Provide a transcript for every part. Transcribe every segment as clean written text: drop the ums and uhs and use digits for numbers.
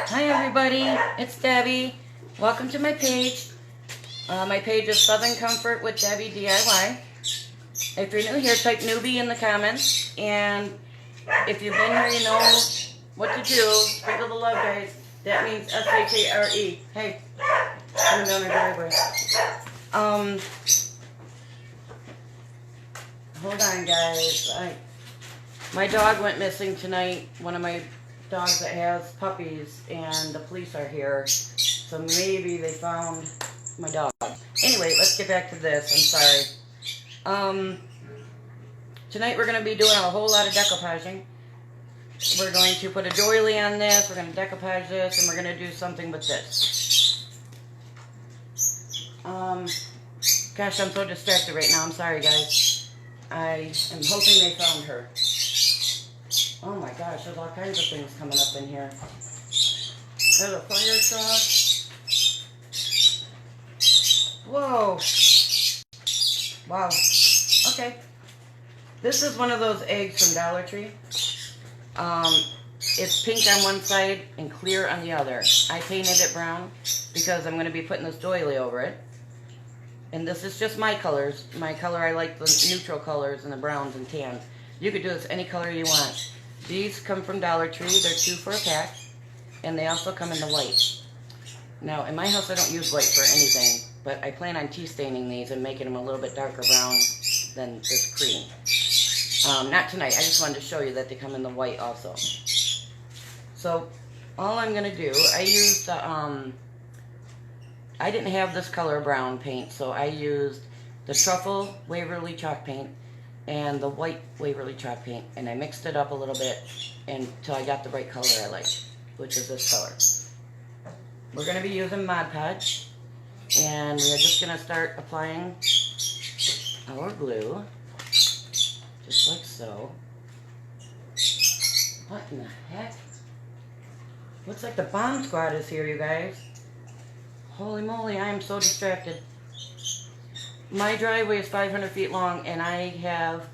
Hi everybody, it's Debbie. Welcome to my page. My page is Southern Comfort with Debbie DIY. If you're new here, type newbie in the comments. And if you've been here, you know what to do. Sprinkle the love, guys. That means S-H-A-R-E. Hey, coming down my driveway. Hold on, guys. My dog went missing tonight. One of my dogs that has puppies, and the police are here. So maybe they found my dog. Anyway, let's get back to this. I'm sorry. Tonight we're going to be doing a whole lot of decoupaging. We're going to put a doily on this. We're going to decoupage this, and we're going to do something with this. Gosh, I'm so distracted right now. I'm sorry, guys. I am hoping they found her. Oh my gosh, there's all kinds of things coming up in here. There's a fire truck. Whoa. Wow. Okay. This is one of those eggs from Dollar Tree. It's pink on one side and clear on the other. I painted it brown because I'm going to be putting this doily over it. And this is just my colors. My color, I like the neutral colors and the browns and tans. You could do this any color you want. These come from Dollar Tree. They're 2 for a pack. And they also come in the white. Now, in my house, I don't use white for anything. But I plan on tea staining these and making them a little bit darker brown than this cream. Not tonight. I just wanted to show you that they come in the white also. So, all I'm going to do, I used the, I didn't have this color brown paint, so I used the Truffle Waverly Chalk Paint and the white Waverly Chalk Paint, and I mixed it up a little bit until I got the right color I like, which is this color. We're going to be using Modpodge, and we are just going to start applying our glue, just like so. What in the heck? Looks like the bomb squad is here, you guys. Holy moly, I am so distracted. My driveway is 500 feet long, and I have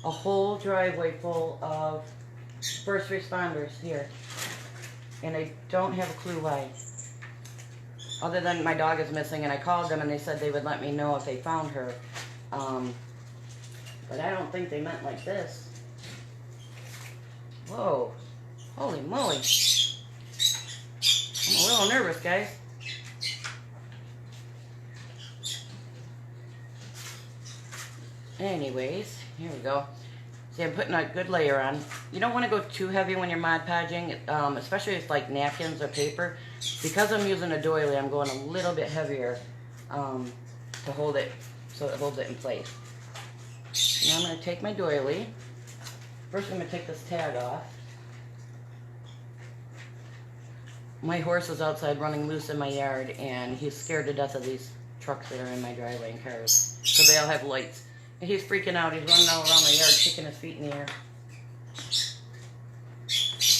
a whole driveway full of first responders here. And I don't have a clue why. Other than my dog is missing, and I called them, and they said they would let me know if they found her. But I don't think they meant like this. Whoa. Holy moly. I'm a little nervous, guys. Anyways, here we go. See, I'm putting a good layer on. You don't want to go too heavy when you're Mod Podging, especially if it's like napkins or paper. Because I'm using a doily, I'm going a little bit heavier to hold it, so it holds it in place. Now I'm going to take my doily. First I'm going to take this tag off. My horse is outside running loose in my yard, and he's scared to death of these trucks that are in my driveway and cars. So they all have lights. And he's freaking out. He's running all around my yard, kicking his feet in the air.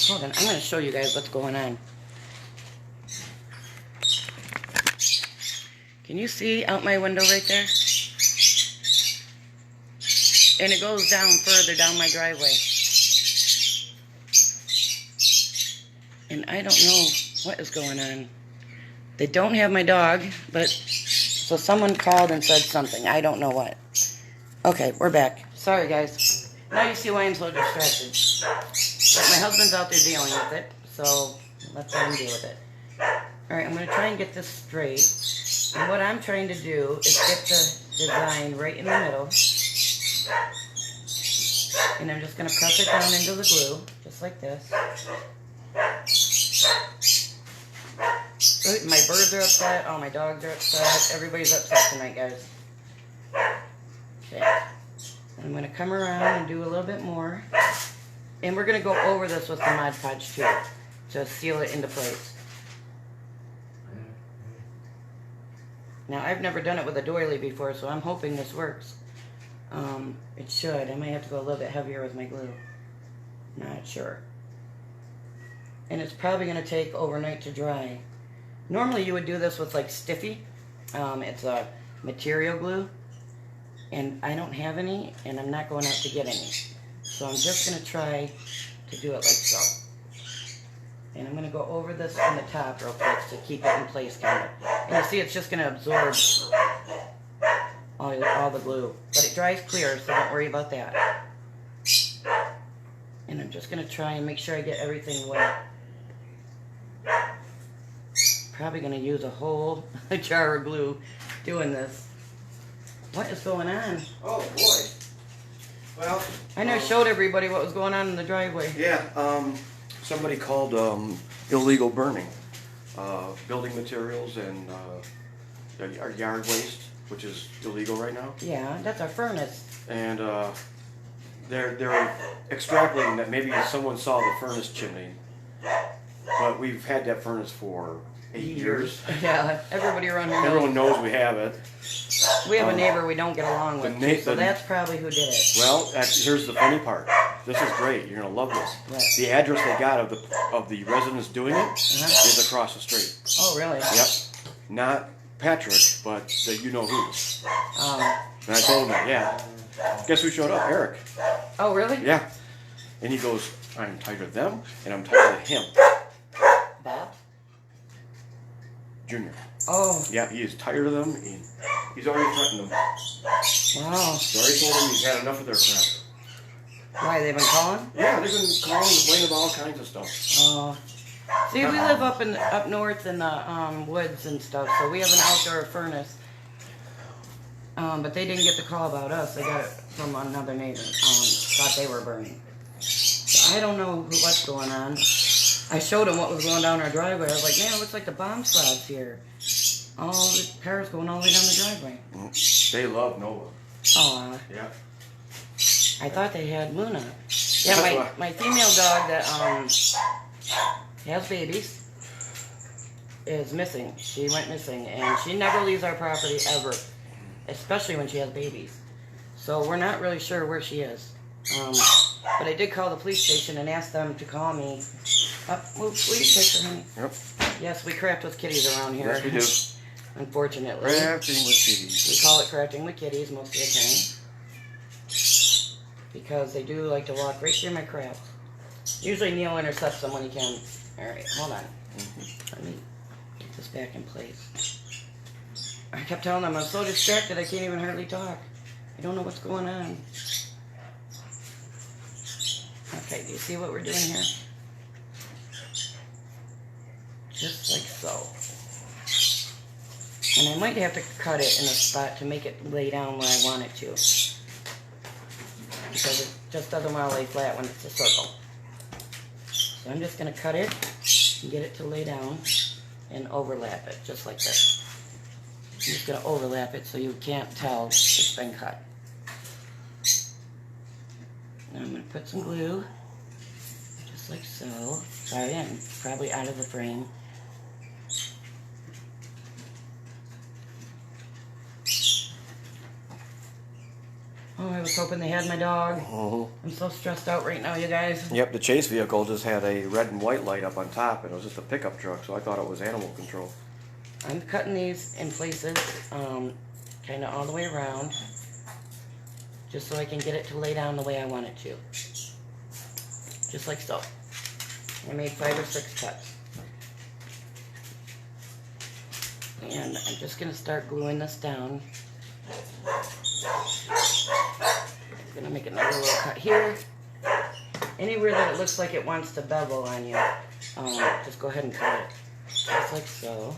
Hold on. I'm going to show you guys what's going on. Can you see out my window right there? And it goes down further down my driveway. And I don't know what is going on. They don't have my dog, but so someone called and said something. I don't know what. Okay, we're back. Sorry, guys. Now you see why I'm so distracted. But my husband's out there dealing with it, so let's let him deal with it. Alright, I'm going to try and get this straight. And what I'm trying to do is get the design right in the middle. And I'm just going to press it down into the glue, just like this. My birds are upset. All my dogs are upset. Everybody's upset tonight, guys. Okay. I'm going to come around and do a little bit more. And we're going to go over this with the Modpodge too, to seal it into place. Now, I've never done it with a doily before, so I'm hoping this works. It should. I might have to go a little bit heavier with my glue. Not sure. And it's probably going to take overnight to dry. Normally you would do this with like Stiffy. It's a material glue. And I don't have any, and I'm not going out to get any. So I'm just going to try to do it like so. And I'm going to go over this on the top real quick to keep it in place, kind of. And you see it's just going to absorb all the glue. But it dries clear, so don't worry about that. And I'm just going to try and make sure I get everything wet. Probably going to use a whole jar of glue doing this. What is going on? Oh, boy. Well, I never showed everybody what was going on in the driveway. Yeah, somebody called illegal burning. Building materials and our yard waste, which is illegal right now. Yeah, that's our furnace. And they're extrapolating that maybe someone saw the furnace chimney, but we've had that furnace for 8 years. Yeah, everybody around here knows. Everyone knows we have it. We have a neighbor we don't get along with, too, so that's probably who did it. Well, here's the funny part. This is great. You're gonna love this. What? The address they got of the residents doing it is across the street. Oh, really? Yep. Not Patrick, but the you know who. Oh. And I told him that. Yeah. Guess who showed up? Eric. Oh, really? Yeah. And he goes, I'm tired of them, and I'm tired of him. Bob? Junior. Oh. Yeah, he is tired of them. He's already threatened them. Wow. He's already told them he's had enough of their crap. Why, they've been calling? Yeah, they've been calling and complaining about all kinds of stuff. Oh. See, we live up north in the woods and stuff, so we have an outdoor furnace. But they didn't get the call about us. They got it from another neighbor. Thought they were burning. So I don't know what's going on. I showed them what was going down our driveway. I was like, man, it looks like the bomb slab's here. All the cars going all the way down the driveway. They love Noah. Oh, Yeah. I thought they had Luna. Yeah, my female dog that has babies is missing. She went missing, and she never leaves our property ever, especially when she has babies. So we're not really sure where she is. But I did call the police station and ask them to call me. Move, please, picture, honey. Yep. Yes, we craft with kitties around here. Yes, we do. Unfortunately. Crafting with kitties. We call it crafting with kitties most of the time. Because they do like to walk right through my crafts. Usually Neil intercepts them when he can. Alright, hold on. Let me get this back in place. I kept telling them I'm so distracted I can't even hardly talk. I don't know what's going on. Okay, do you see what we're doing here? Just like so. And I might have to cut it in a spot to make it lay down where I want it to. Because it just doesn't want to lay flat when it's a circle. So I'm just going to cut it and get it to lay down and overlap it, just like this. I'm just going to overlap it so you can't tell it's been cut. Now I'm going to put some glue, just like so. Sorry, I'm probably out of the frame. Oh, I was hoping they had my dog. I'm so stressed out right now, you guys. Yep, the chase vehicle just had a red and white light up on top, and it was just a pickup truck, so I thought it was animal control. I'm cutting these in places, kind of all the way around, just so I can get it to lay down the way I want it to. Just like so. I made 5 or 6 cuts. And I'm just going to start gluing this down. I'm going to make another little cut here. Anywhere that it looks like it wants to bevel on you, just go ahead and cut it. Just like so.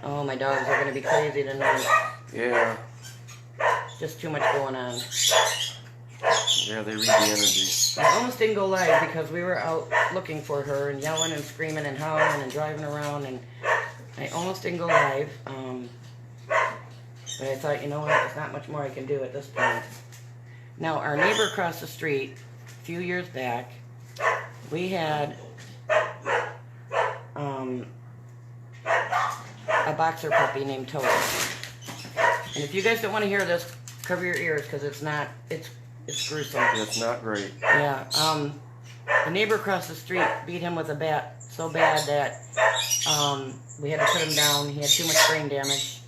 Oh, my dogs are going to be crazy tonight. Yeah. Just too much going on. Yeah, they read the energy. I almost didn't go live because we were out looking for her and yelling and screaming and howling and driving around, and I almost didn't go live. But I thought, you know what, there's not much more I can do at this point. Now, our neighbor across the street, a few years back, we had a boxer puppy named Toad. And if you guys don't want to hear this, cover your ears because it's gruesome. It's not great. Yeah, the neighbor across the street beat him with a bat so bad that we had to put him down. He had too much brain damage.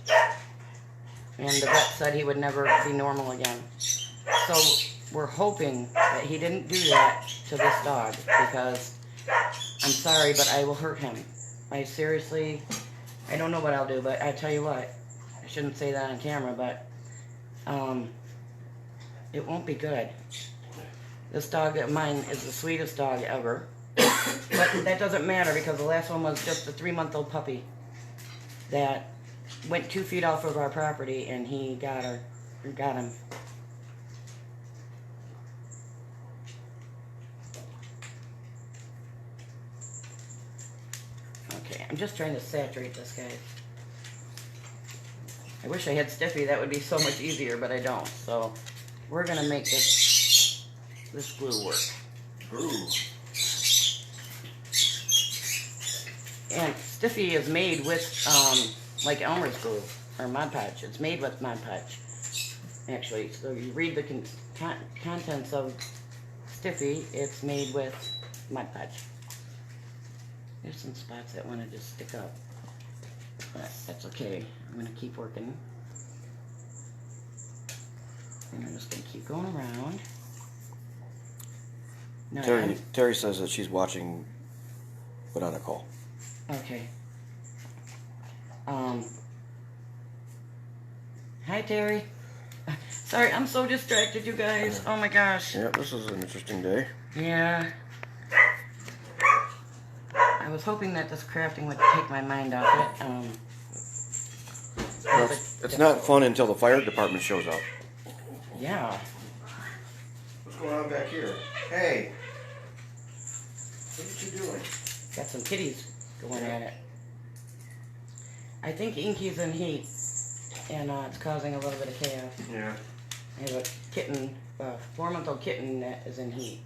And the vet said he would never be normal again. So we're hoping that he didn't do that to this dog because I'm sorry, but I will hurt him. I seriously, I don't know what I'll do, but I tell you what, I shouldn't say that on camera, but it won't be good. This dog of mine is the sweetest dog ever. But that doesn't matter because the last one was just a 3-month-old puppy that went 2 feet off of our property and he got her, or got him. Okay, I'm just trying to saturate this, guys. I wish I had Stiffy, that would be so much easier, but I don't. So we're gonna make this glue work. Ooh. And Stiffy is made with like Elmer's glue or Modpodge. It's made with Modpodge, actually. So you read the contents of Stiffy. It's made with Modpodge. There's some spots that want to just stick up, but that's okay. I'm gonna keep working, and I'm just gonna keep going around. No, Terry says that she's watching, but on a call. Okay. Hi, Terry. Sorry, I'm so distracted, you guys. Oh my gosh. Yeah, this is an interesting day. Yeah. I was hoping that this crafting would take my mind off it. Well, it's not fun until the fire department shows up. Yeah. What's going on back here? Hey. What are you doing? Got some kitties going at it. I think Inky's in heat, and it's causing a little bit of chaos. Yeah. I have a kitten, a 4-month-old kitten that is in heat,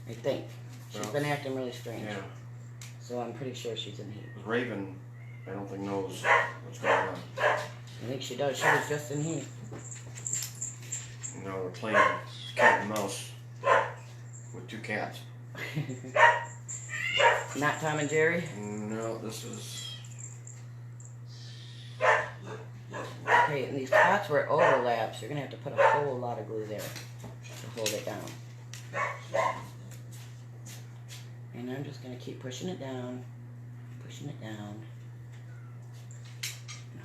I think. She's been acting really strange. Yeah. So I'm pretty sure she's in heat. Raven, I don't think knows what's going on. I think she does. She was just in heat. No, we're playing cat and mouse with 2 cats. Not Tom and Jerry? No, this is... Okay, and these spots where it overlaps, you're going to have to put a whole lot of glue there to hold it down. And I'm just going to keep pushing it down, and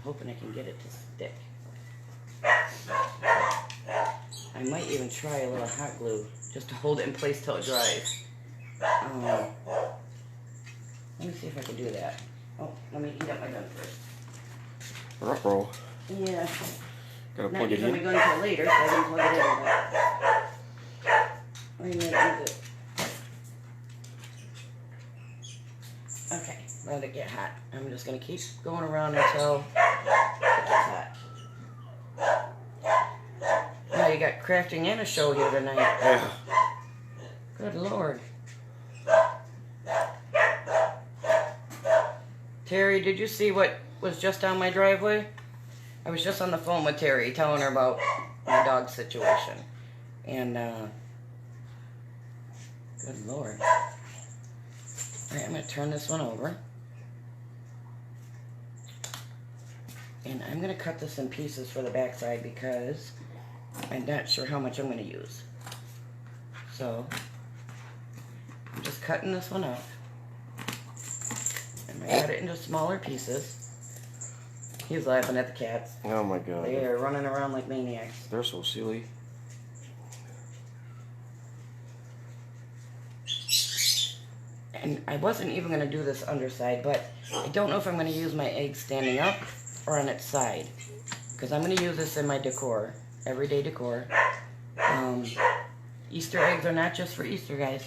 hoping I can get it to stick. I might even try a little hot glue just to hold it in place till it dries. Let me see if I can do that. Oh, let me heat up my gun first. Ruh-roh. Yeah. Gotta Not plug it using my in. gun until later, so I didn't plug it in. But we might use it. Okay, let it get hot. I'm just gonna keep going around until it gets hot. Now you got crafting and a show here tonight. Yeah. Good Lord. Terry, did you see what was just down my driveway? I was just on the phone with Terry telling her about my dog situation. And, good Lord. Alright, I'm going to turn this one over. And I'm going to cut this in pieces for the backside because I'm not sure how much I'm going to use. So, I'm just cutting this one up. I'm going to cut it into smaller pieces. He's laughing at the cats. Oh my god. They are running around like maniacs. They're so silly. And I wasn't even going to do this underside, but I don't know if I'm going to use my egg standing up or on its side. Because I'm going to use this in my decor, everyday decor. Easter eggs are not just for Easter, guys.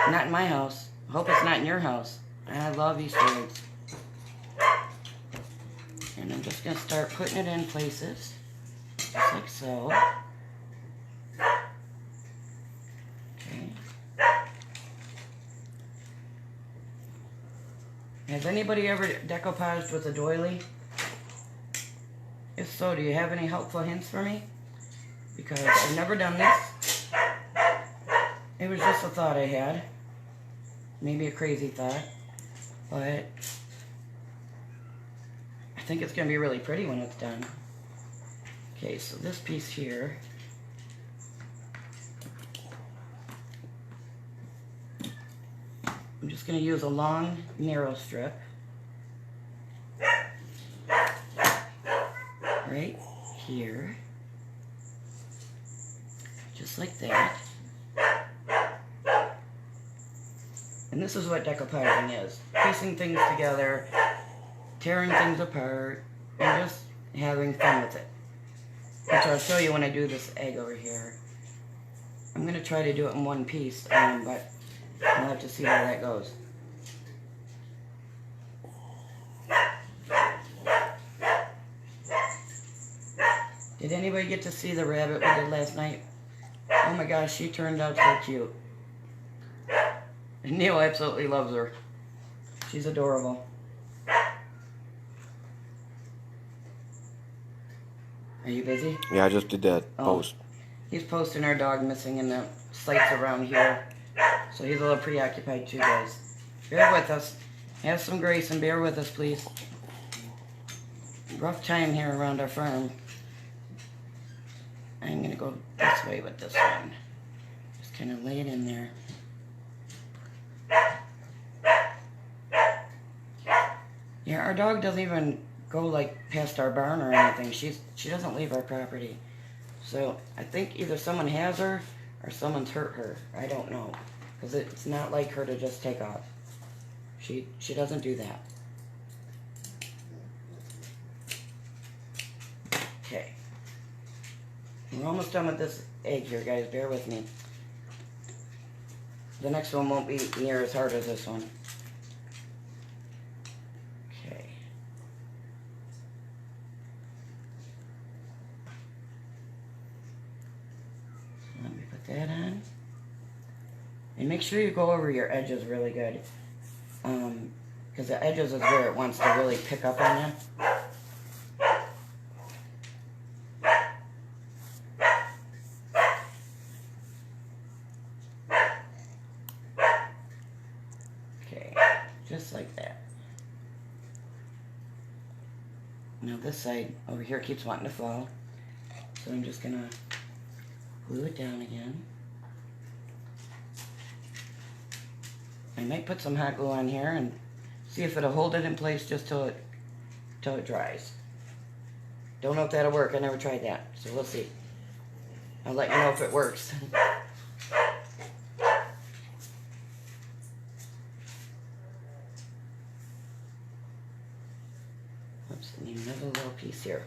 Not in my house. I hope it's not in your house. I love Easter eggs. And I'm just going to start putting it in places, just like so. Okay. Has anybody ever decoupaged with a doily? If so, do you have any helpful hints for me? Because I've never done this. It was just a thought I had. Maybe a crazy thought. But I think it's going to be really pretty when it's done. Okay, so this piece here. just going to use a long, narrow strip. Right here. Just like that. And this is what decoupaging is. Piecing things together, tearing things apart, and just having fun with it. Which I'll show you when I do this egg over here. I'm going to try to do it in one piece, but I'll have to see how that goes. Did anybody get to see the rabbit we did last night? Oh my gosh, she turned out so cute. And Neil absolutely loves her. She's adorable. Are you busy? Yeah, I just did that post. He's posting our dog missing in the sites around here. So he's a little preoccupied too, guys. Bear with us. Have some grace and bear with us, please. Rough time here around our farm. I'm going to go this way with this one. Just kind of lay it in there. Yeah, our dog doesn't even go like past our barn or anything. She doesn't leave our property. So I think either someone has her or someone's hurt her. I don't know. Because it's not like her to just take off. She doesn't do that. Okay. We're almost done with this egg here, guys. Bear with me. The next one won't be near as hard as this one. Okay. So let me put that on. And make sure you go over your edges really good. Because the edges is where it wants to really pick up on you. Just like that. Now this side over here keeps wanting to fall. So I'm just going to glue it down again. I might put some hot glue on here and see if it'll hold it in place just till it dries. Don't know if that'll work. I never tried that. So we'll see. I'll let you know if it works. Oops, I need another little piece here.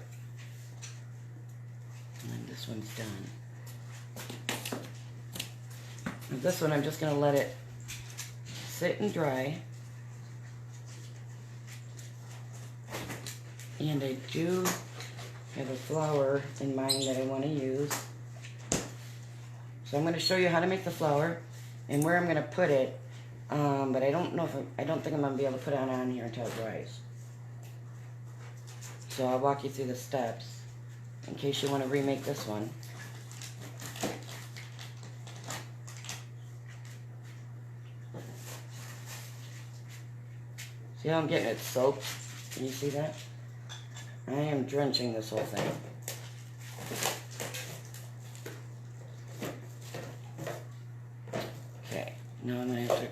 And then this one's done. And this one I'm just going to let it sit and dry. And I do have a flower in mind that I want to use. So I'm going to show you how to make the flower and where I'm going to put it. But I don't know if I don't think I'm going to be able to put it on here until it dries. So I'll walk you through the steps in case you want to remake this one. See how I'm getting it soaked? Can you see that? I am drenching this whole thing. Okay, now I'm going to have to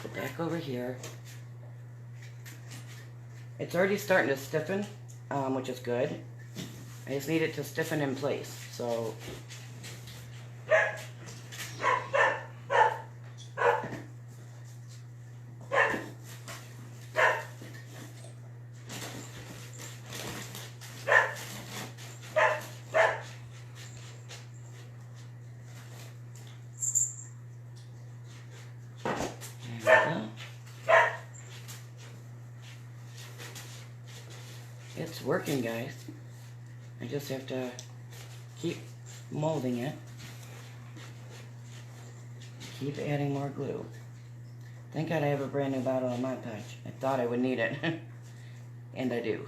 go back over here. It's already starting to stiffen, which is good. I just need it to stiffen in place. So it's working, guys. I just have to keep molding it. Keep adding more glue. Thank God I have a brand new bottle of Modpodge. I thought I would need it. And I do.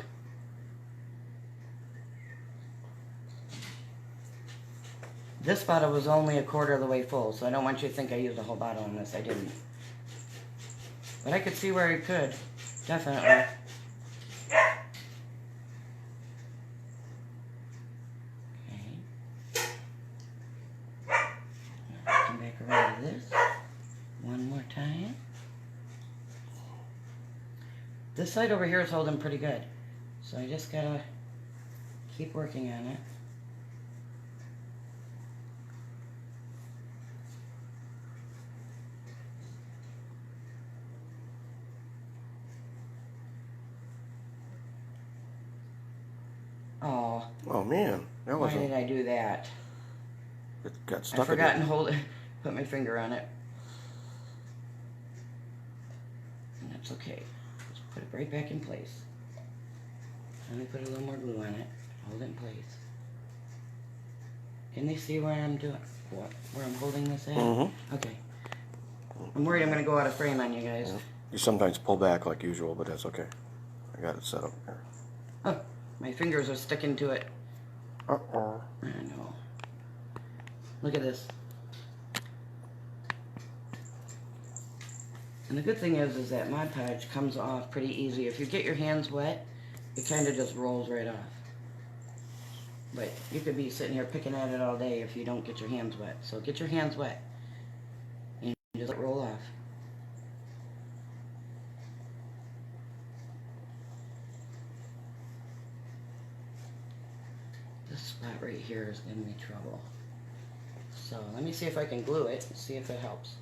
This bottle was only a quarter of the way full, so I don't want you to think I used a whole bottle on this. I didn't. But I could see where I could. Definitely. Come back around to this one more time. This side over here is holding pretty good. So I just gotta keep working on it. Oh. Oh man, that Why wasn't. did I do that? It got stuck. I forgot and hold it. Put my finger on it. And that's okay. Just put it right back in place. Let me put a little more glue on it. Hold it in place. Can they see where I'm doing? Where I'm holding this at? Mm-hmm. Okay. I'm worried I'm gonna go out of frame on you guys. Yeah. You sometimes pull back like usual, but that's okay. I got it set up here. Oh, my fingers are sticking to it. Uh-oh. I know. Look at this. And the good thing is that Modpodge comes off pretty easy. If you get your hands wet, it kind of just rolls right off. But you could be sitting here picking at it all day if you don't get your hands wet. So get your hands wet and just let it roll off. This spot right here is giving me trouble. So let me see if I can glue it and see if it helps.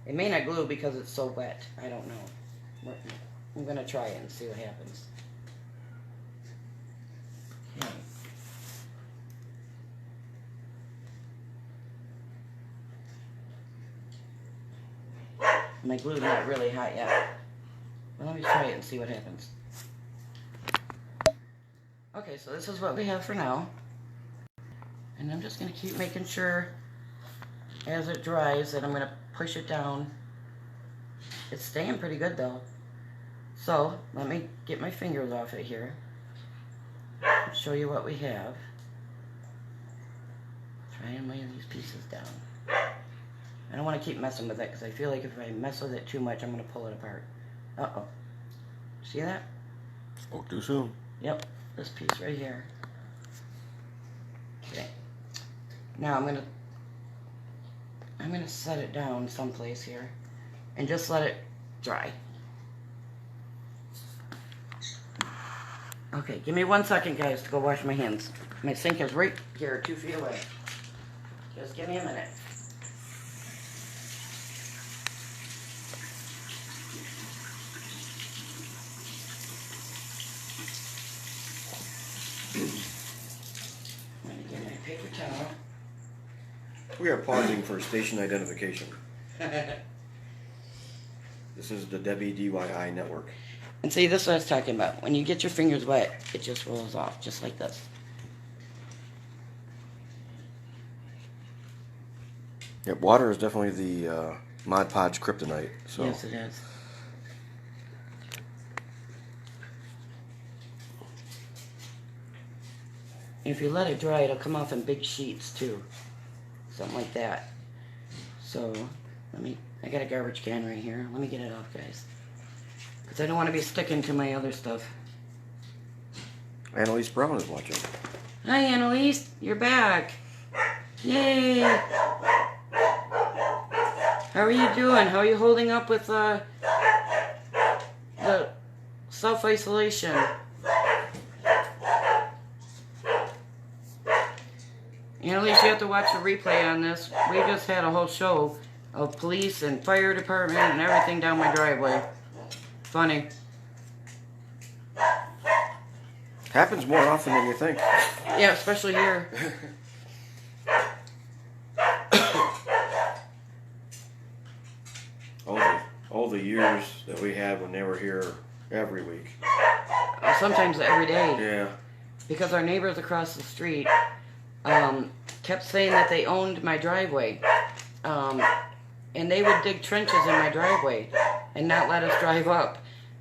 It may not glue because it's so wet. I don't know. I'm going to try it and see what happens. Okay. My glue's not really hot yet. Well, let me try it and see what happens. Okay, so this is what we have for now. And I'm just going to keep making sure as it dries that I'm going to push it down. It's staying pretty good though. So, let me get my fingers off it here. And show you what we have. Try and lay these pieces down. I don't want to keep messing with it because I feel like if I mess with it too much, I'm going to pull it apart. Uh-oh. See that? Spoke too soon. Yep, this piece right here. Okay. Now I'm gonna set it down someplace here and just let it dry. Okay, give me 1 second, guys, to go wash my hands. My sink is right here, 2 feet away. Just give me a minute. I'm gonna get my paper towel. We are pausing for station identification. This is the Debbie DIY network. And see, this is what I was talking about. When you get your fingers wet, it just rolls off, just like this. Yeah, water is definitely the Modpodge kryptonite. So. Yes, it is. If you let it dry, it'll come off in big sheets too. Something like that. So, I got a garbage can right here. Let me get it off, guys. Because I don't want to be sticking to my other stuff. Annalise Brown is watching. Hi, Annalise. You're back. Yay. How are you doing? How are you holding up with the self-isolation? Annalise, you have to watch the replay on this. We just had a whole show of police and fire department and everything down my driveway. Funny. Happens more often than you think. Yeah, especially here. all the years that we had when they were here every week. Sometimes every day. Yeah. Because our neighbors across the street kept saying that they owned my driveway. And they would dig trenches in my driveway and not let us drive up.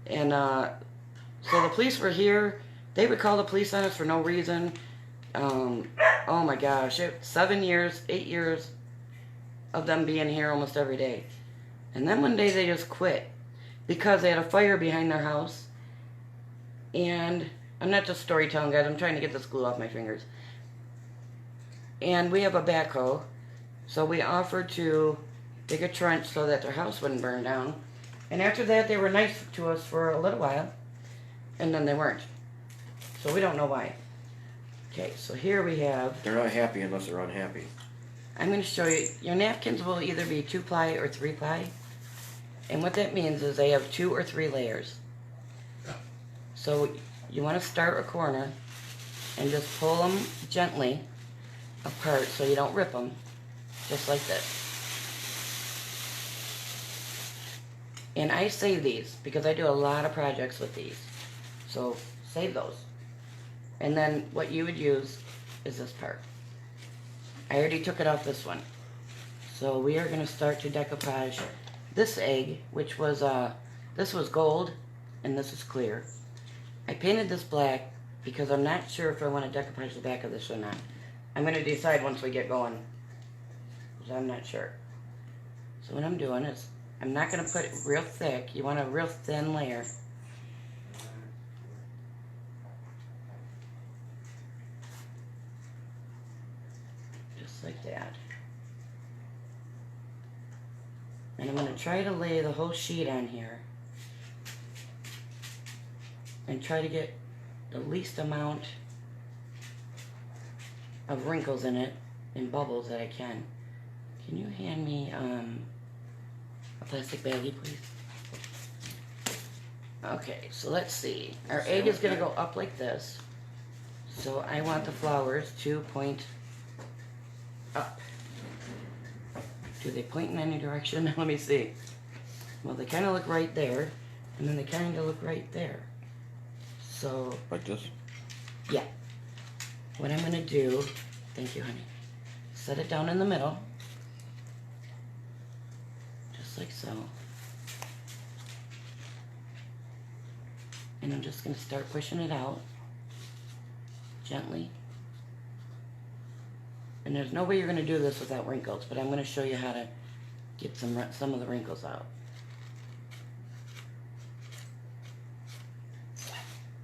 And so the police were here. They would call the police on us for no reason. Oh my gosh, 7 years, 8 years of them being here almost every day. And then one day they just quit because they had a fire behind their house. And I'm not just storytelling, guys. I'm trying to get this glue off my fingers. And we have a backhoe. So we offered to dig a trench so that their house wouldn't burn down. And after that, they were nice to us for a little while. and then they weren't. So we don't know why. Okay, so here we have, They're not happy unless they're unhappy. I'm going to show you, your napkins will either be 2-ply or 3-ply. And what that means is they have 2 or 3 layers. So you want to start a corner and just pull them gently apart so you don't rip them, just like this. And I save these because I do a lot of projects with these. So save those. And then what you would use is this part. I already took it off this one. So we are going to start to decoupage this egg, which was, this was gold and this is clear. I painted this black because I'm not sure if I want to decoupage the back of this or not. I'm going to decide once we get going, because I'm not sure. So what I'm doing is, I'm not going to put it real thick. You want a real thin layer. Just like that. And I'm going to try to lay the whole sheet on here. And try to get the least amount of wrinkles in it and bubbles that I can. Can you hand me a plastic baggie, please? Okay, so let's see. Our egg is going to go up like this. So I want the flowers to point up. Do they point in any direction? Let me see. Well, they kind of look right there, and then they kind of look right there. So, Like this? yeah. What I'm going to do, thank you, honey, set it down in the middle, just like so. And I'm just going to start pushing it out, gently. And there's no way you're going to do this without wrinkles, but I'm going to show you how to get some of the wrinkles out.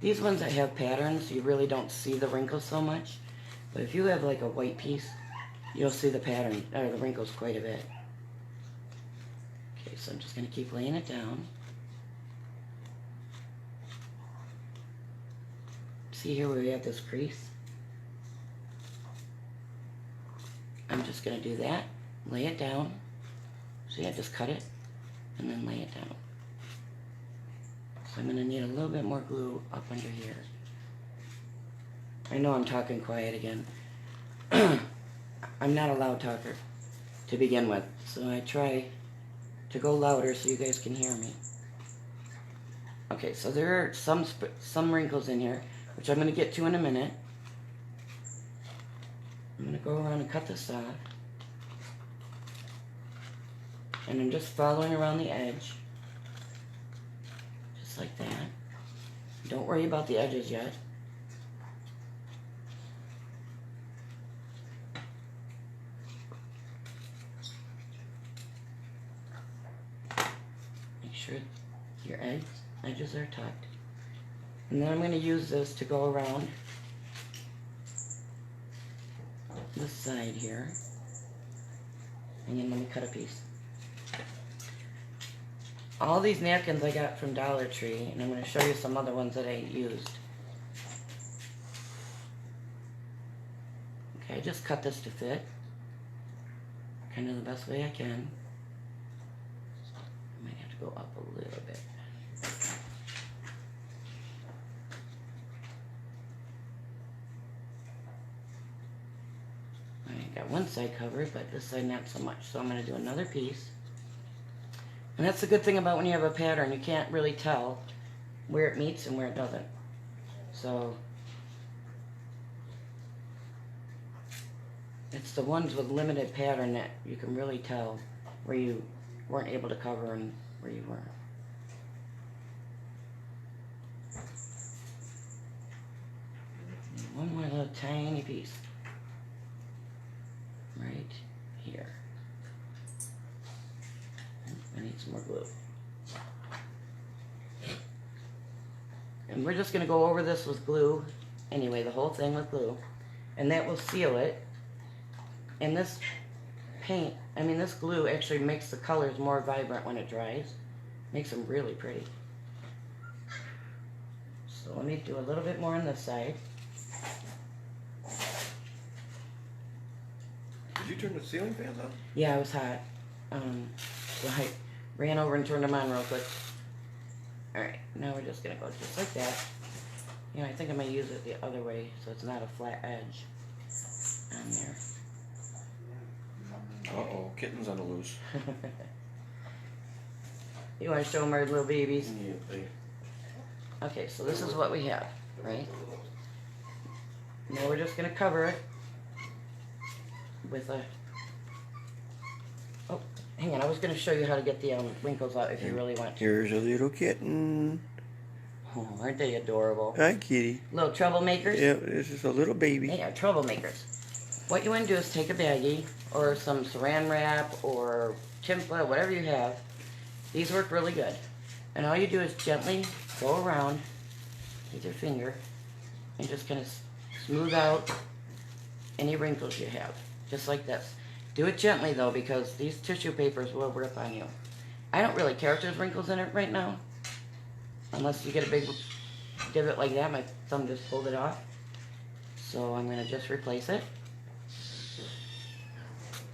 These ones that have patterns, you really don't see the wrinkles so much. But if you have like a white piece, you'll see the pattern, or the wrinkles quite a bit. Okay, so I'm just going to keep laying it down. See here where we have this crease? I'm just going to do that, lay it down. See, I just cut it, and then lay it down. So I'm going to need a little bit more glue up under here. I know I'm talking quiet again. I'm not a loud talker to begin with, so I try to go louder so you guys can hear me. Okay, so there are some wrinkles in here, which I'm going to get to in a minute. I'm going to go around and cut this off. And I'm just following around the edge. Just like that. Don't worry about the edges yet. Make sure your edges are tucked. And then I'm going to use this to go around this side here. And then let me cut a piece. All these napkins I got from Dollar Tree, and I'm going to show you some other ones that I used. Okay, I just cut this to fit. Kind of the best way I can. I might have to go up a little bit. I got one side covered, but this side not so much. So I'm going to do another piece. And that's the good thing about when you have a pattern, you can't really tell where it meets and where it doesn't. So it's the ones with limited pattern that you can really tell where you weren't able to cover and where you were. One more little tiny piece right here. I need some more glue. And we're just going to go over this with glue. Anyway, the whole thing with glue. And that will seal it. And this paint, this glue actually makes the colors more vibrant when it dries. Makes them really pretty. So let me do a little bit more on this side. Did you turn the ceiling fans on? Yeah, it was hot. So I ran over and turned them on real quick. Alright, now we're just gonna go just like that. You know, I think I'm gonna use it the other way so it's not a flat edge on there. Uh-oh, kitten's on the loose. You want to show them our little babies? Yeah, they... Okay, so this is what we have, right? Now we're just gonna cover it with a... Oh, hang on, I was gonna show you how to get the wrinkles out if you really want to. Here's a little kitten. Oh, aren't they adorable? Hi, kitty. Little troublemakers? Yeah, this is a little baby. They are troublemakers. What you want to do is take a baggie or some saran wrap or Timpa, whatever you have. These work really good. And all you do is gently go around with your finger and just kind of smooth out any wrinkles you have. Just like this. Do it gently though, because these tissue papers will rip on you. I don't really care if there's wrinkles in it right now. Unless you get a big divot like that. My thumb just pulled it off. So I'm going to just replace it.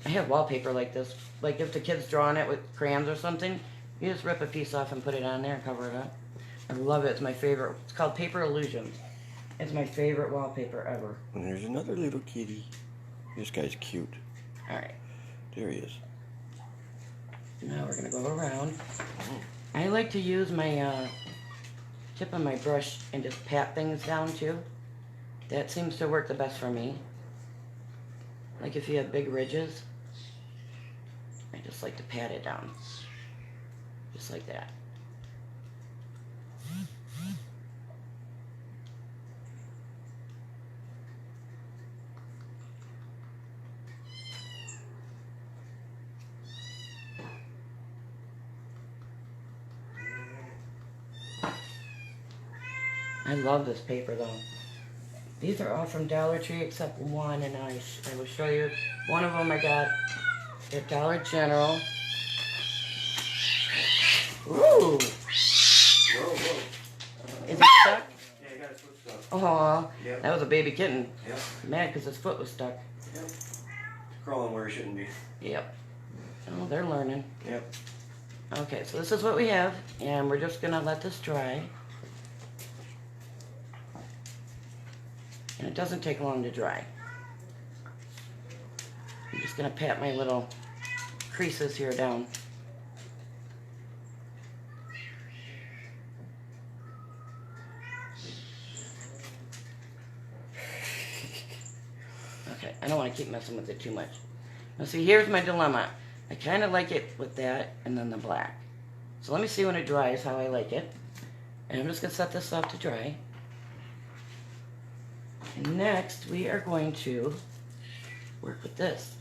I have wallpaper like this. Like if the kid's drawing it with crayons or something, you just rip a piece off and put it on there and cover it up. I love it. It's my favorite. It's called Paper Illusions. It's my favorite wallpaper ever. And there's another little kitty. This guy's cute. Alright. There he is. Now we're going to go around. I like to use my tip of my brush and just pat things down too. That seems to work the best for me. Like if you have big ridges, I just like to pat it down. Just like that. I love this paper though. These are all from Dollar Tree except one, and I will show you. One of them I got at Dollar General. Ooh! Whoa, whoa. Is it stuck? Yeah, you got his foot stuck. Aw, Yep. that was a baby kitten. Yep. Mad because his foot was stuck. Yep. Crawling where he shouldn't be. Yep. Oh, they're learning. Yep. Okay, so this is what we have, and we're just gonna let this dry. And it doesn't take long to dry. I'm just gonna pat my little creases here down. Okay, I don't want to keep messing with it too much. Now see, here's my dilemma. I kind of like it with that and then the black. So let me see when it dries how I like it. And I'm just gonna set this off to dry. And next, we are going to work with this.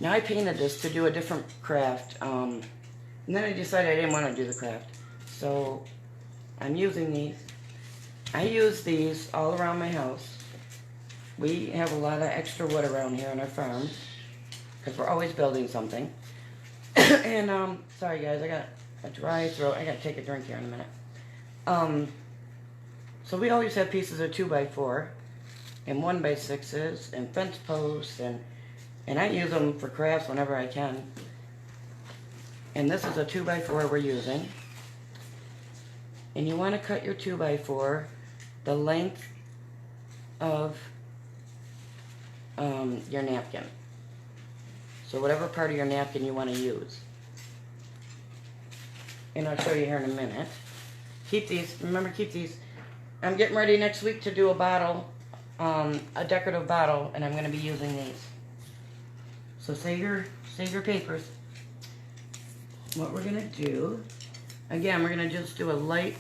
Now I painted this to do a different craft, and then I decided I didn't want to do the craft. So I'm using these. I use these all around my house. We have a lot of extra wood around here on our farm, because we're always building something. And, sorry guys, I got a dry throat. I gotta take a drink here in a minute. So we always have pieces of 2x4. And 1x6s and fence posts, and I use them for crafts whenever I can. And this is a 2x4 we're using. And you want to cut your 2x4 the length of your napkin. So whatever part of your napkin you want to use. And I'll show you here in a minute. Keep these, remember, keep these. I'm getting ready next week to do a bottle. A decorative bottle, and I'm going to be using these. So save your papers. What we're going to do, again, we're going to just do a light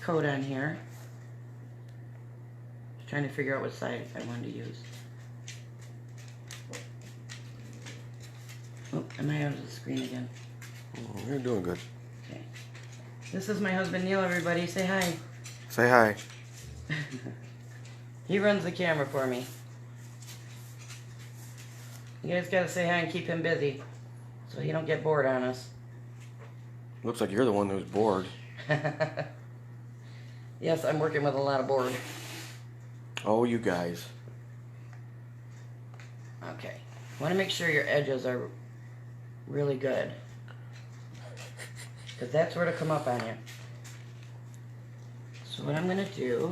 coat on here. Just trying to figure out what side I wanted to use. Oh, am I out of the screen again? Oh, you're doing good. Okay. This is my husband Neil, everybody. Say hi. Say hi. He runs the camera for me. You guys gotta say hi and keep him busy, so he don't get bored on us. Looks like you're the one who's bored. Yes, I'm working with a lot of board. Oh, you guys. Okay. Want to make sure your edges are really good. Because that's where to come up on you. So what I'm going to do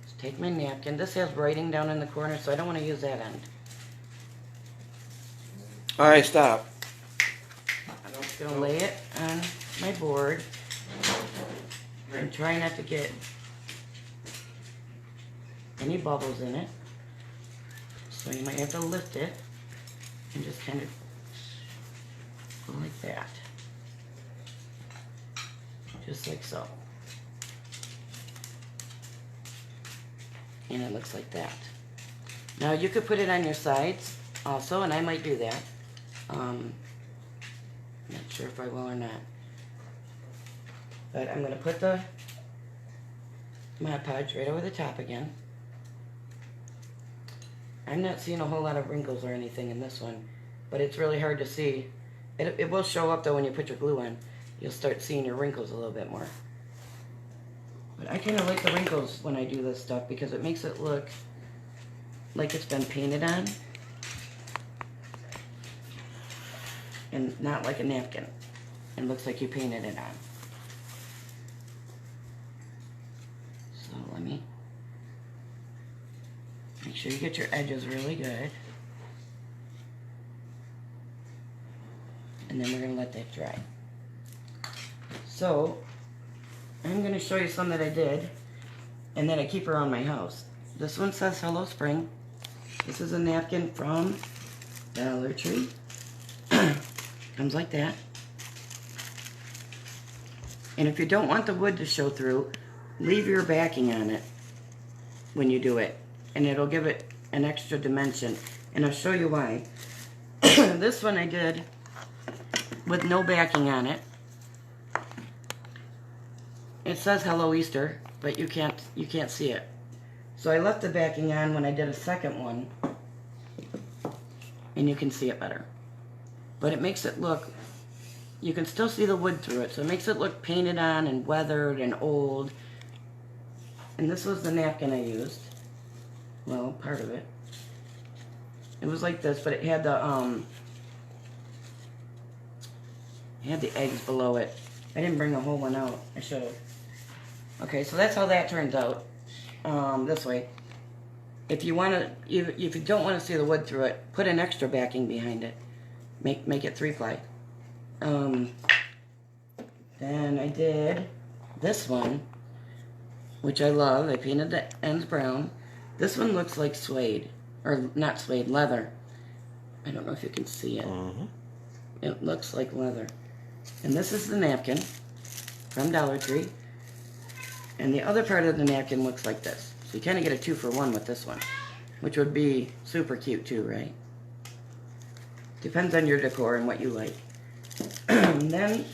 is take my napkin. This has writing down in the corner, so I don't want to use that end. All right, stop. I'm just going to lay it on my board and try not to get any bubbles in it. So you might have to lift it and just kind of go like that. Just like so. And it looks like that. Now you could put it on your sides also, and I might do that. Not sure if I will or not. But I'm going to put the Modpodge right over the top again. I'm not seeing a whole lot of wrinkles or anything in this one, but it's really hard to see. It will show up though when you put your glue on. You'll start seeing your wrinkles a little bit more. But I kind of like the wrinkles when I do this stuff because it makes it look like it's been painted on and not like a napkin. It looks like you painted it on. So let me make sure you get your edges really good. And then we're going to let that dry. So I'm going to show you some that I did and that I keep around my house. This one says Hello Spring. This is a napkin from Dollar Tree. Comes like that. And if you don't want the wood to show through, leave your backing on it when you do it. And it'll give it an extra dimension. And I'll show you why. This one I did with no backing on it. It says Hello Easter, but you can't see it. So I left the backing on when I did a second one, and you can see it better. But it makes it look, you can still see the wood through it, so it makes it look painted on and weathered and old. And this was the napkin I used. Well, part of it. It was like this, but it had the eggs below it. I didn't bring the whole one out. I should have. Okay, so that's how that turns out. This way. If you want to, if you don't want to see the wood through it, put an extra backing behind it. Make it 3-ply. Then I did this one, which I love. I painted the ends brown. This one looks like suede, or not suede, leather. I don't know if you can see it. It looks like leather. And this is the napkin from Dollar Tree. And the other part of the napkin looks like this. So you kind of get a 2-for-1 with this one, which would be super cute too, right? Depends on your decor and what you like. And then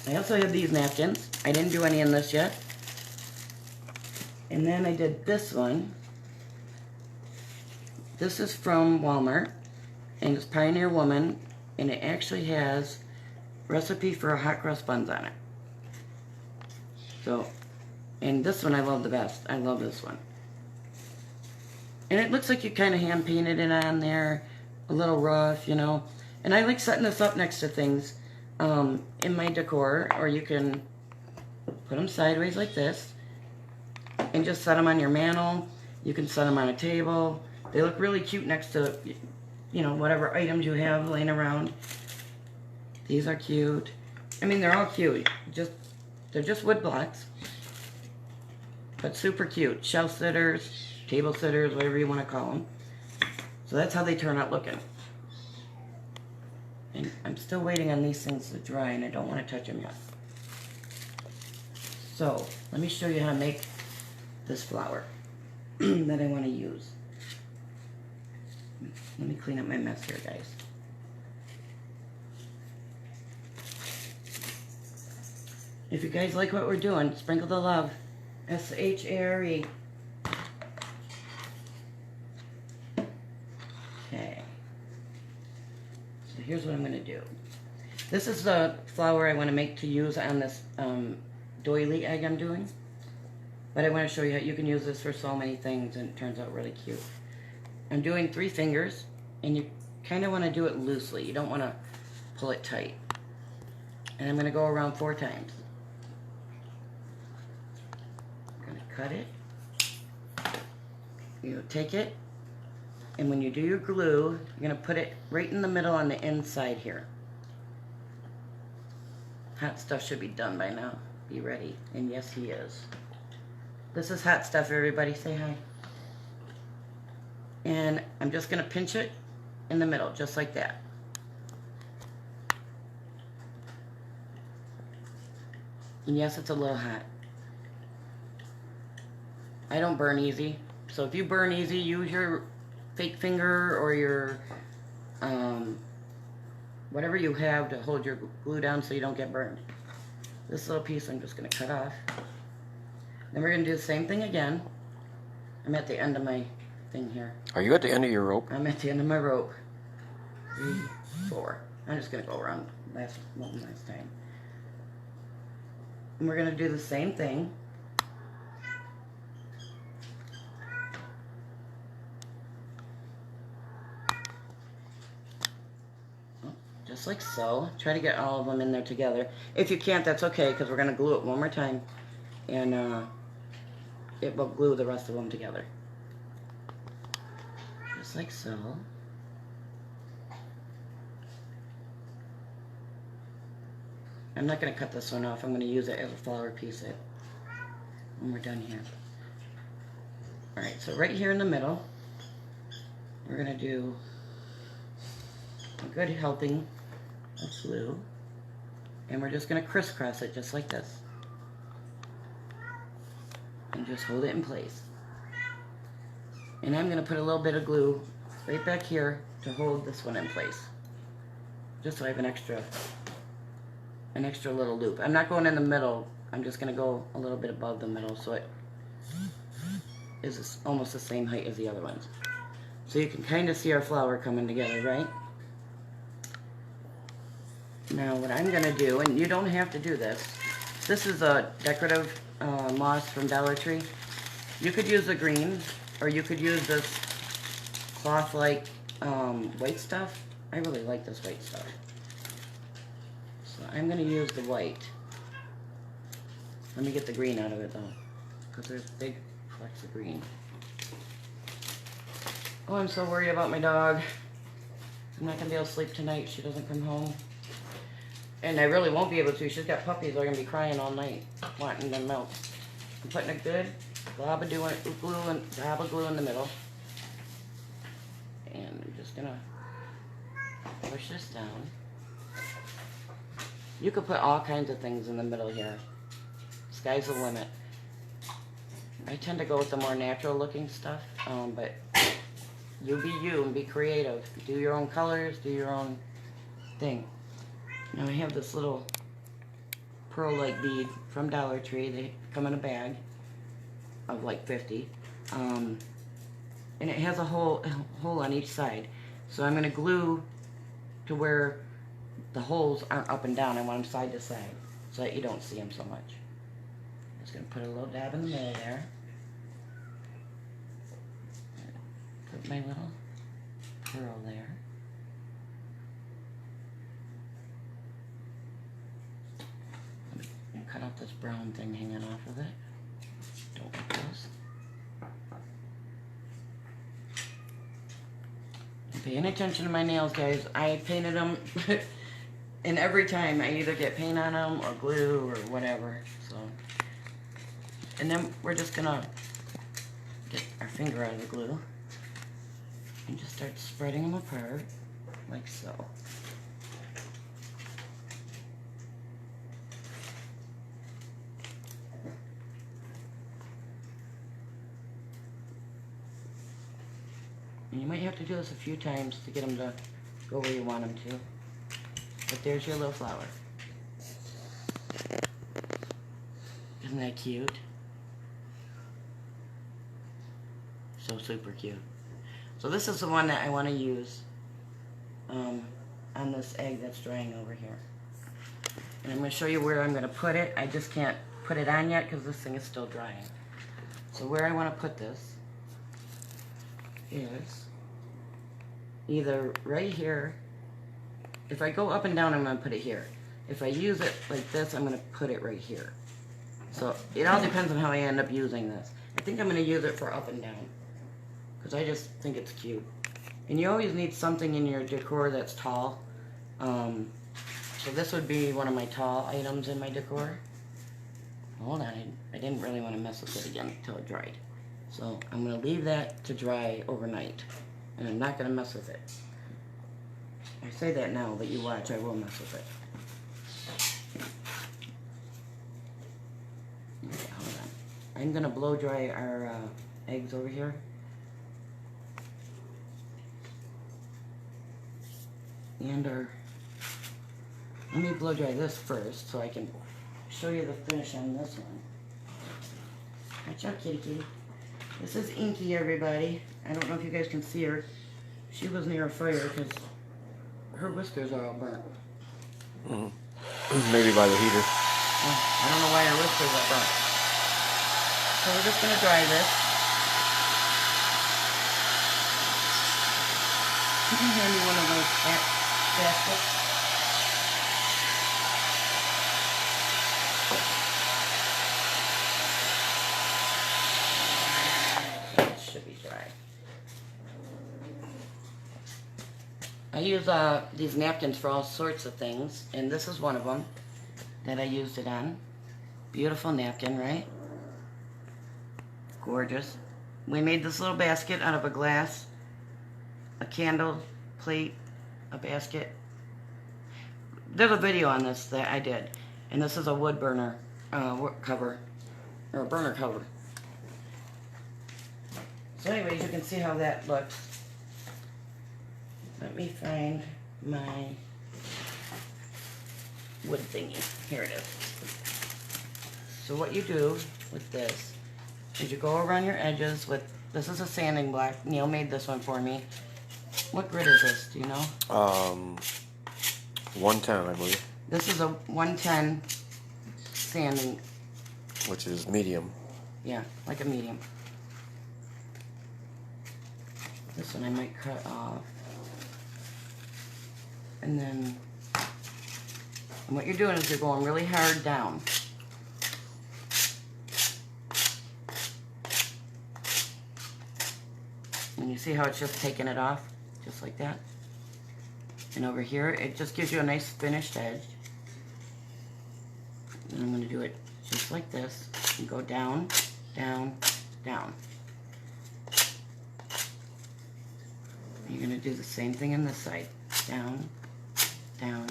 I also have these napkins. I didn't do any in this yet. And then I did this one. This is from Walmart, and it's Pioneer Woman, and it actually has recipe for hot cross buns on it. So, and this one I love the best. I love this one. And it looks like you kind of hand painted it on there, a little rough, you know. And I like setting this up next to things in my decor, or you can put them sideways like this and just set them on your mantle. You can set them on a table. They look really cute next to, you know, whatever items you have laying around. These are cute. I mean, they're all cute. They're just wood blocks, but super cute. Shelf sitters, table sitters, whatever you want to call them. So that's how they turn out looking. And I'm still waiting on these things to dry, and I don't want to touch them yet. So let me show you how to make this flower that I want to use. Let me clean up my mess here, guys. If you guys like what we're doing, sprinkle the love. S-H-A-R-E. Okay. So here's what I'm going to do. This is the flower I want to make to use on this doily egg I'm doing. But I want to show you how you can use this for so many things, and it turns out really cute. I'm doing 3 fingers, and you kind of want to do it loosely. You don't want to pull it tight. And I'm going to go around 4 times. I'm going to cut it. You take it, and when you do your glue, you're going to put it right in the middle on the inside here. Hot Stuff should be done by now. Be ready. And yes, he is. This is Hot Stuff, everybody. Say hi. And I'm just going to pinch it in the middle, just like that. And yes, it's a little hot. I don't burn easy. So if you burn easy, use your fake finger or your whatever you have to hold your glue down so you don't get burned. This little piece I'm just going to cut off. Then we're going to do the same thing again. I'm at the end of my thing here. Are you at the end of your rope? I'm at the end of my rope. 3, 4. I'm just going to go around one last time. And we're going to do the same thing. Just like so. Try to get all of them in there together. If you can't, that's okay, because we're going to glue it one more time. And it will glue the rest of them together. Just like so. I'm not going to cut this one off. I'm going to use it as a flower piece when we're done here. Alright, so right here in the middle, we're going to do a good helping of glue. And we're just going to crisscross it just like this. And just hold it in place. And I'm going to put a little bit of glue right back here to hold this one in place. Just so I have an extra little loop. I'm not going in the middle. I'm just going to go a little bit above the middle so it is almost the same height as the other ones. So you can kind of see our flower coming together, right? Now what I'm going to do, and you don't have to do this. This is a decorative moss from Dollar Tree. You could use the green, or you could use this cloth-like white stuff. I really like this white stuff. So I'm going to use the white. Let me get the green out of it though, because there's big flecks of green. Oh, I'm so worried about my dog. I'm not going to be able to sleep tonight if she doesn't come home. And I really won't be able to. She's got puppies. They're going to be crying all night, wanting them milk. I'm putting a good glob of glue in the middle. And I'm just going to push this down. You could put all kinds of things in the middle here. Sky's the limit. I tend to go with the more natural looking stuff, but you be you and be creative. Do your own colors, do your own thing. Now I have this little pearl-like bead from Dollar Tree. They come in a bag of like 50. And it has a hole on each side. So I'm going to glue to where the holes aren't up and down. I want them side to side so that you don't see them so much. I'm just going to put a little dab in the middle there. Put my little pearl there. Cut off this brown thing hanging off of it. Don't want those. I'm paying attention to my nails, guys. I painted them, and every time I either get paint on them or glue or whatever. So, and then we're just gonna get our finger out of the glue and just start spreading them apart like so. And you might have to do this a few times to get them to go where you want them to. But there's your little flower. Isn't that cute? So super cute. So this is the one that I want to use on this egg that's drying over here. And I'm going to show you where I'm going to put it. I just can't put it on yet because this thing is still drying. So where I want to put this is either right here. If I go up and down, I'm going to put it here. If I use it like this, I'm going to put it right here. So it all depends on how I end up using this. I think I'm going to use it for up and down because I just think it's cute. And you always need something in your decor that's tall. So this would be one of my tall items in my decor. Hold on, I didn't really want to mess with it again until it dried. So I'm going to leave that to dry overnight. And I'm not going to mess with it. I say that now, but you watch, I will mess with it. Okay, hold on. I'm going to blow dry our eggs over here. And let me blow dry this first so I can show you the finish on this one. Watch out, kitty kitty. This is Inky, everybody. I don't know if you guys can see her. She was near a fire because her whiskers are all burnt. Maybe by the heater. I don't know why her whiskers are burnt. So we're just going to dry this. You can hand me one of those baskets. It should be dry. I use these napkins for all sorts of things, and this is one of them that I used it on. Beautiful napkin, right? Gorgeous. We made this little basket out of a glass, a candle, plate, a basket. There's a video on this that I did, and this is a wood burner cover, or a burner cover. So anyways, you can see how that looks. Let me find my wood thingy. Here it is. So what you do with this is you go around your edges with, this is a sanding block. Neil made this one for me. What grit is this? Do you know? 110, I believe. This is a 110 sanding. Which is medium. Yeah, like a medium. This one I might cut off. And then, and what you're doing is you're going really hard down. And you see how it's just taking it off? Just like that. And over here, it just gives you a nice finished edge. And I'm going to do it just like this. And go down, down, down. And you're going to do the same thing on this side. Down, down,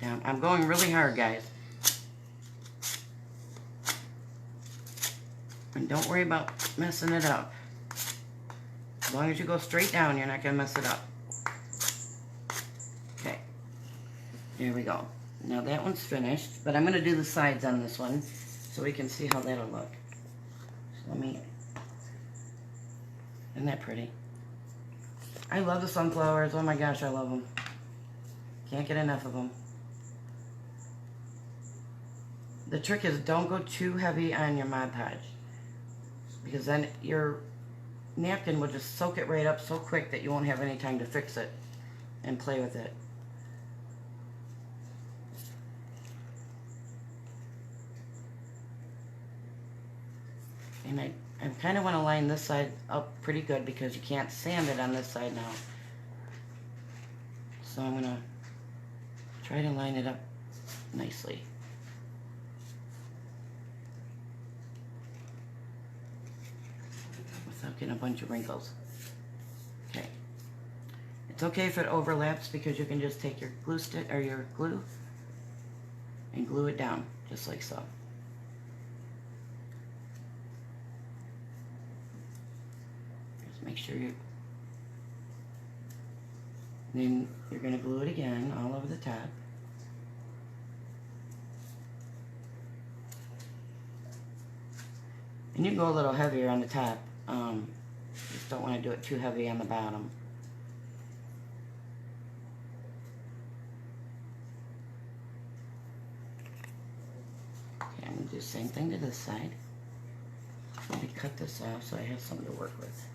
down. I'm going really hard, guys. And don't worry about messing it up. As long as you go straight down, you're not going to mess it up. Okay. There we go. Now that one's finished, but I'm going to do the sides on this one so we can see how that'll look. So let me... Isn't that pretty? I love the sunflowers. Oh my gosh, I love them. Can't get enough of them. The trick is don't go too heavy on your Modpodge, because then your napkin will just soak it right up so quick that you won't have any time to fix it and play with it. And I kind of want to line this side up pretty good because you can't sand it on this side now. So I'm going to try to line it up nicely. Without getting a bunch of wrinkles. Okay. It's okay if it overlaps because you can just take your glue stick or your glue and glue it down just like so. Make sure then you're going to glue it again all over the top. And you can go a little heavier on the top. Just don't want to do it too heavy on the bottom. Okay, I'm going to do the same thing to this side. Let me cut this off so I have something to work with.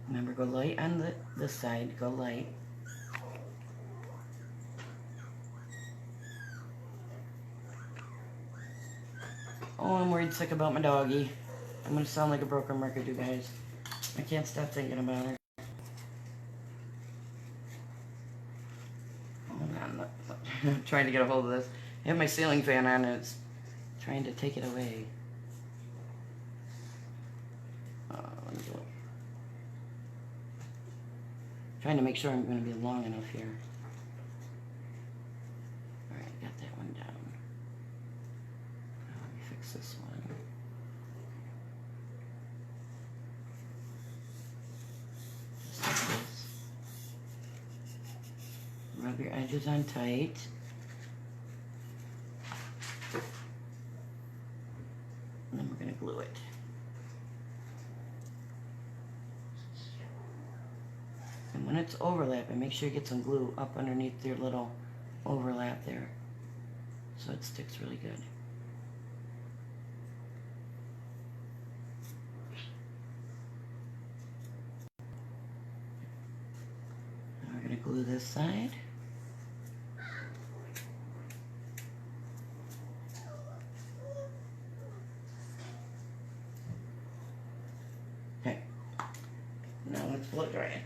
Remember, go light on this side, go light. Oh, I'm worried sick about my doggie. I'm gonna sound like a broken record, you guys. I can't stop thinking about her. Hold on, I'm trying to get a hold of this. I have my ceiling fan on and it's trying to take it away. Let me do it. Trying to make sure I'm going to be long enough here. Alright, got that one down. Now let me fix this one. Just like this. Rub your edges on tight. And then we're going to glue it. And when it's overlapping, make sure you get some glue up underneath your little overlap there, so it sticks really good. Now we're going to glue this side. Okay. Now let's blow dry it.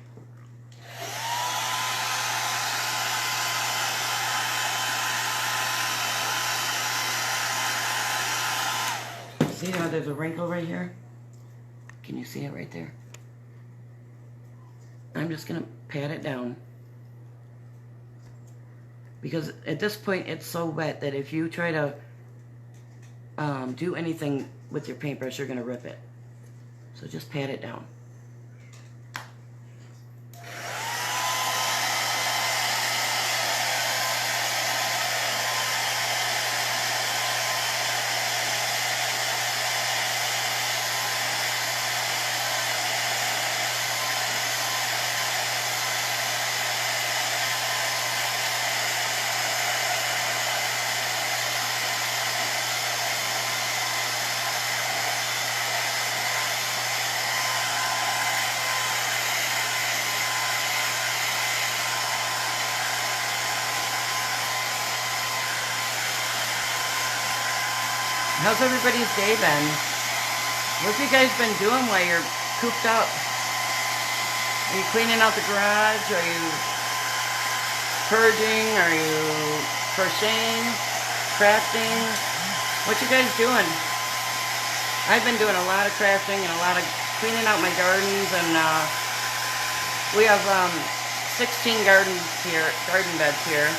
See how there's a wrinkle right here? Can you see it right there? I'm just going to pat it down. Because at this point it's so wet that if you try to do anything with your paintbrush, you're going to rip it. So just pat it down. How's everybody's day been? What have you guys been doing while you're cooped up? Are you cleaning out the garage? Are you purging? Are you crocheting? Crafting? What you guys doing? I've been doing a lot of crafting and a lot of cleaning out my gardens, and we have 16 garden beds here.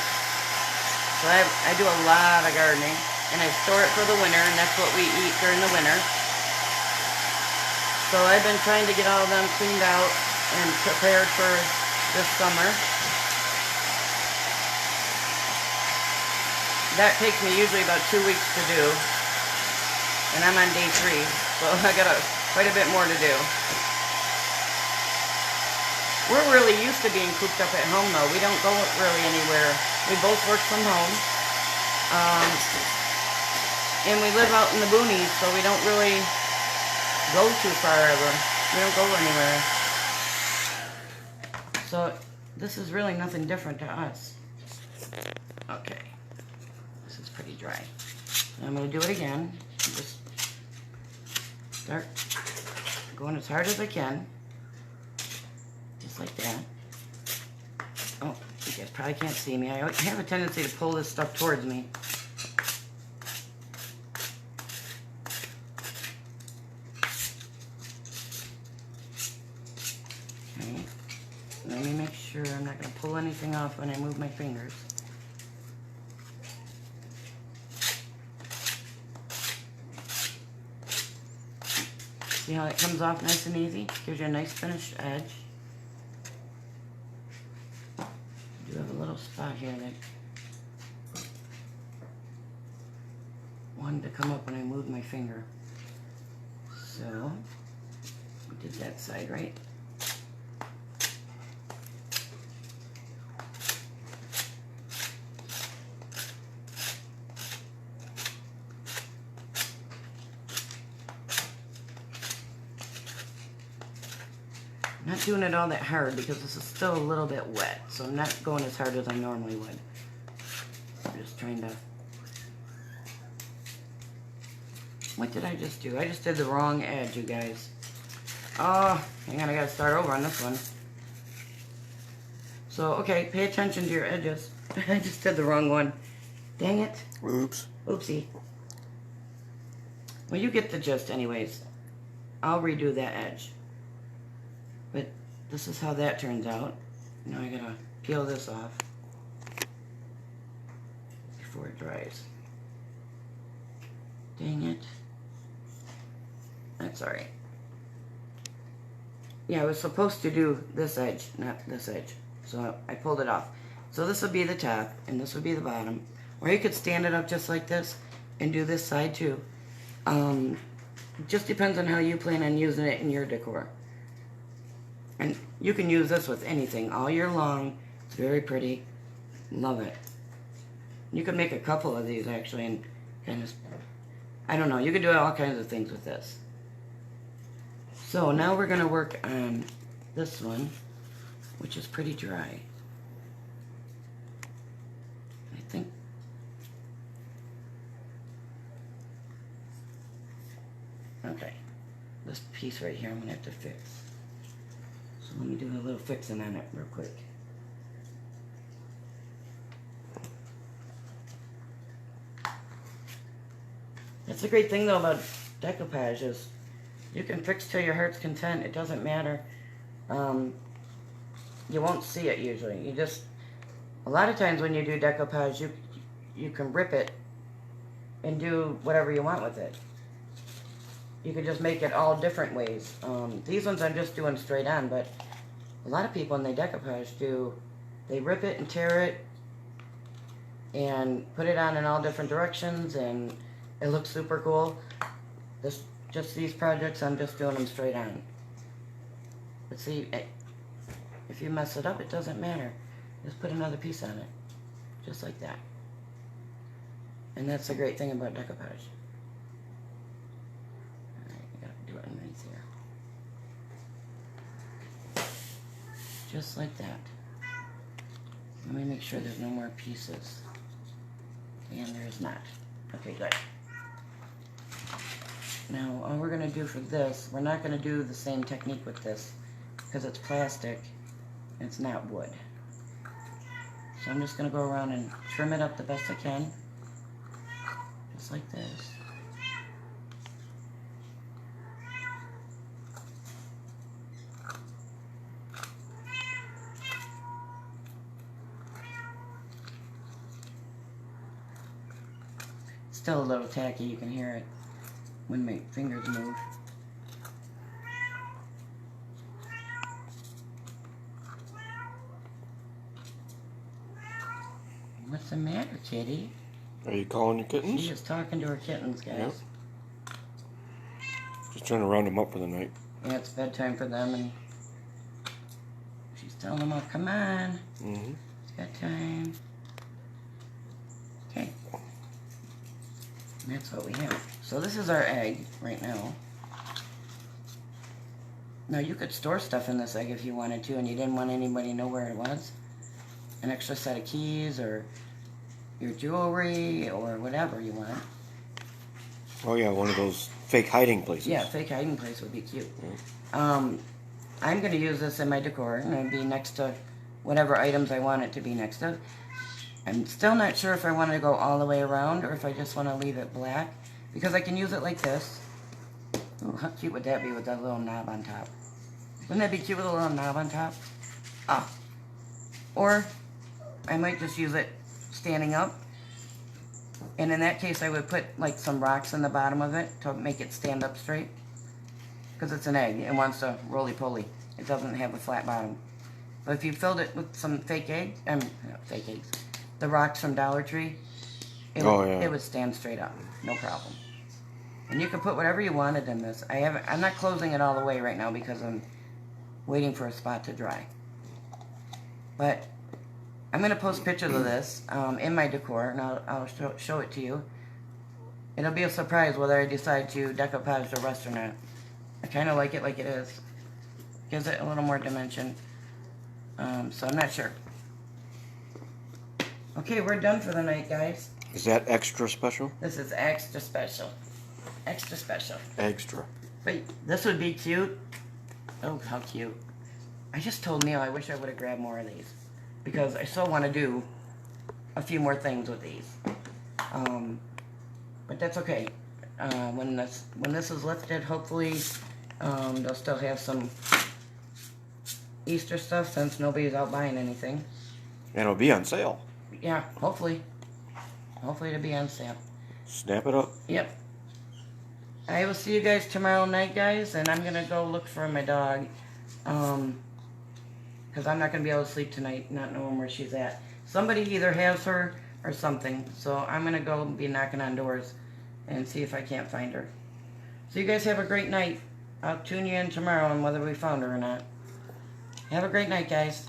So I do a lot of gardening. And I store it for the winter, and that's what we eat during the winter. So I've been trying to get all of them cleaned out and prepared for this summer. That takes me usually about 2 weeks to do. And I'm on day 3, so I got quite a bit more to do. We're really used to being cooped up at home, though. We don't go really anywhere. We both work from home. And we live out in the boonies, so we don't really go too far ever. We don't go anywhere. So this is really nothing different to us. Okay. This is pretty dry. I'm going to do it again. Just start going as hard as I can. Just like that. Oh, you guys probably can't see me. I have a tendency to pull this stuff towards me. Let me make sure I'm not going to pull anything off when I move my fingers. See how it comes off nice and easy? Gives you a nice finished edge. I do have a little spot here that wanted to come up when I moved my finger. So, we did that side right. Not doing it all that hard because this is still a little bit wet, so I'm not going as hard as I normally would. I'm just trying to... What did I just do? I just did the wrong edge, you guys. Oh, hang on, I gotta start over on this one. So, okay, pay attention to your edges. I just did the wrong one. Dang it. Oops. Oopsie. Well, you get the gist anyways. I'll redo that edge. But this is how that turns out. Now I gotta peel this off before it dries. Dang it. That's alright. Yeah, I was supposed to do this edge, not this edge. So I pulled it off. So this would be the top, and this would be the bottom. Or you could stand it up just like this, and do this side too. Just depends on how you plan on using it in your decor. And you can use this with anything all year long. It's very pretty. Love it. You can make a couple of these actually, and kind of, I don't know, you can do all kinds of things with this. So now we're going to work on this one, which is pretty dry. I think. Okay. This piece right here I'm going to have to fix. So let me do a little fixing on it real quick. That's a great thing though about decoupage is you can fix to your heart's content. It doesn't matter. You won't see it usually. You just, a lot of times when you do decoupage, you can rip it and do whatever you want with it. You can just make it all different ways. These ones I'm just doing straight on, but a lot of people when they decoupage they rip it and tear it and put it on in all different directions, and it looks super cool. Just these projects, I'm just doing them straight on. But see, if you mess it up, it doesn't matter. Just put another piece on it, just like that. And that's the great thing about decoupage. Alright, I gotta do it underneath here. Just like that. Let me make sure there's no more pieces. And there is not. Okay, good. Now, all we're going to do for this, we're not going to do the same technique with this because it's plastic and it's not wood. So I'm just going to go around and trim it up the best I can. Just like this. It's still a little tacky, you can hear it when my fingers move. What's the matter, kitty? Are you calling your kittens? She is talking to her kittens, guys. Yep. Just trying to round them up for the night. Yeah, it's bedtime for them, and she's telling them, oh, come on. Mm-hmm. It's bedtime. Okay. And that's what we have. So this is our egg right now. Now you could store stuff in this egg if you wanted to and you didn't want anybody to know where it was. An extra set of keys or your jewelry or whatever you want. Oh yeah, one of those fake hiding places. Yeah, fake hiding place would be cute. Mm. I'm going to use this in my decor and it'll be next to whatever items I want it to be next to. I'm still not sure if I want to go all the way around or if I just want to leave it black. Because I can use it like this. Ooh, how cute would that be with that little knob on top? Wouldn't that be cute with a little knob on top? Ah. Or I might just use it standing up. And in that case I would put like some rocks in the bottom of it to make it stand up straight. Because it's an egg. It wants to roly-poly. It doesn't have a flat bottom. But if you filled it with some fake eggs, fake eggs, the rocks from Dollar Tree, it would stand straight up. No problem. And you can put whatever you wanted in this. I'm not closing it all the way right now because I'm waiting for a spot to dry. But I'm going to post pictures of this in my decor, and I'll show it to you. It'll be a surprise whether I decide to decoupage the rest or not. I kind of like it is. Gives it a little more dimension. So I'm not sure. Okay, we're done for the night, guys. Is that extra special? This is extra special. Extra special. Extra. Wait, this would be cute. Oh, how cute. I just told Neil I wish I would have grabbed more of these. Because I still want to do a few more things with these. But that's okay. When this is lifted, hopefully they'll still have some Easter stuff since nobody's out buying anything. And it'll be on sale. Yeah, hopefully. Hopefully it'll be on sale. Snap it up. Yep. I will see you guys tomorrow night, guys, and I'm going to go look for my dog. Because I'm not going to be able to sleep tonight, not knowing where she's at. Somebody either has her or something. So I'm going to go be knocking on doors and see if I can't find her. So you guys have a great night. I'll tune you in tomorrow on whether we found her or not. Have a great night, guys.